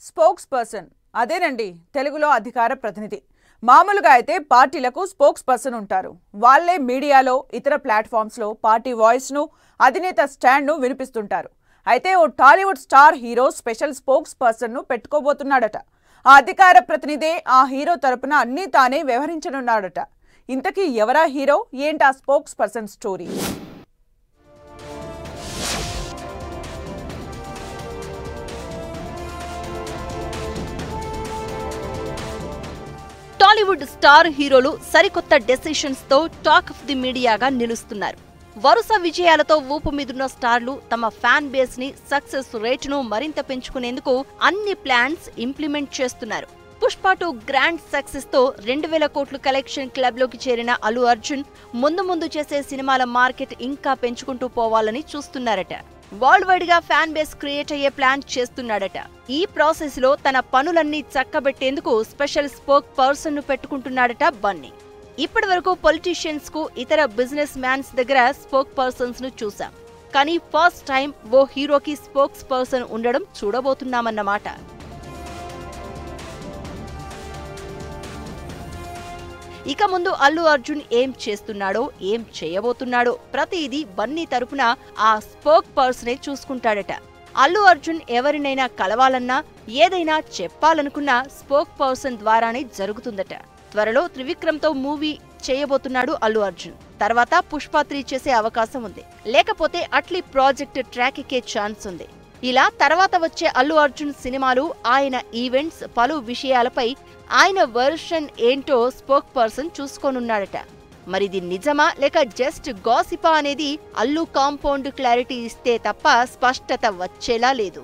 Spokes person అదేనండి తెలుగులో అధికార ప్రతినిధి. మామూలుగా అయితే పార్టీలకు స్పోక్స్ పర్సన్ ఉంటారు. వాళ్ళే మీడియాలో ఇతర ప్లాట్ఫామ్స్లో పార్టీ వాయిస్ను అధినేత స్టాండ్ను వినిపిస్తుంటారు. అయితే ఓ టాలీవుడ్ స్టార్ హీరో స్పెషల్ స్పోక్స్ పర్సన్ను పెట్టుకోబోతున్నాడట. ఆ అధికార ప్రతినిధే ఆ హీరో తరపున అన్నీ తానే వ్యవహరించనున్నాడట. ఇంతకీ ఎవరా హీరో, ఏంటా spokes person story? Tollywood star హీరోలు సరికొత్త డెసిషన్స్ తో టాక్ ఆఫ్ ది మీడియాగా నిలుస్తున్నారు. వరుస విజయాలతో ఊపు మీదున్న స్టార్లు తమ ఫ్యాన్ బేస్ ని, సక్సెస్ రేటును మరింత పెంచుకునేందుకు అన్ని ప్లాన్స్ ఇంప్లిమెంట్ చేస్తున్నారు. పుష్ప 2 గ్రాండ్ సక్సెస్ తో 2000 కోట్ల కలెక్షన్ క్లబ్ లోకి చేరిన అల్లు అర్జున్ ముందు చేసే సినిమాల మార్కెట్ ఇంకా పెంచుకుంటూ పోవాలని చూస్తున్నారట. వరల్డ్ వైడ్ గా ఫ్యాన్ బేస్ క్రియేట్ అయ్యే ప్లాన్ చేస్తున్నాడట. ఈ ప్రాసెస్ లో తన పనులన్నీ చక్కబెట్టేందుకు స్పెషల్ స్పోక్ పర్సన్ ను పెట్టుకుంటున్నాడట బన్నీ. ఇప్పటి వరకు పొలిటీషియన్స్ కు, ఇతర బిజినెస్ మ్యాన్స్ దగ్గర స్పోక్ పర్సన్స్ ను చూసాం. కానీ ఫస్ట్ టైం ఓ హీరోకి స్పోక్స్ పర్సన్ ఉండడం చూడబోతున్నామన్నమాట. ఇక ముందు అల్లు అర్జున్ ఏం చేస్తున్నాడో, ఏం చేయబోతున్నాడో ప్రతిదీ బన్నీ తరపున ఆ స్పోక్ పర్సనే చూసుకుంటాడట. అల్లు అర్జున్ ఎవరినైనా కలవాలన్నా, ఏదైనా చెప్పాలనుకున్నా స్పోక్ పర్సన్ ద్వారానే జరుగుతుందట. త్వరలో త్రివిక్రమ్తో మూవీ చేయబోతున్నాడు అల్లు అర్జున్. తర్వాత పుష్ప 3 చేసే అవకాశం ఉంది. లేకపోతే అట్లీ ప్రాజెక్ట్ ట్రాక్ ఎక్కే ఛాన్స్ ఉంది. ఇలా తర్వాత వచ్చే అల్లు అర్జున్ సినిమాలు, ఆయన ఈవెంట్స్, పలు విషయాలపై ఆయన వెర్షన్ ఏంటో స్పోక్ పర్సన్ చూసుకోనున్నాడట. మరిది నిజమా లేక జస్ట్ గాసిపా అనేది అల్లు కాంపౌండ్ క్లారిటీ ఇస్తే తప్ప స్పష్టత వచ్చేలా లేదు.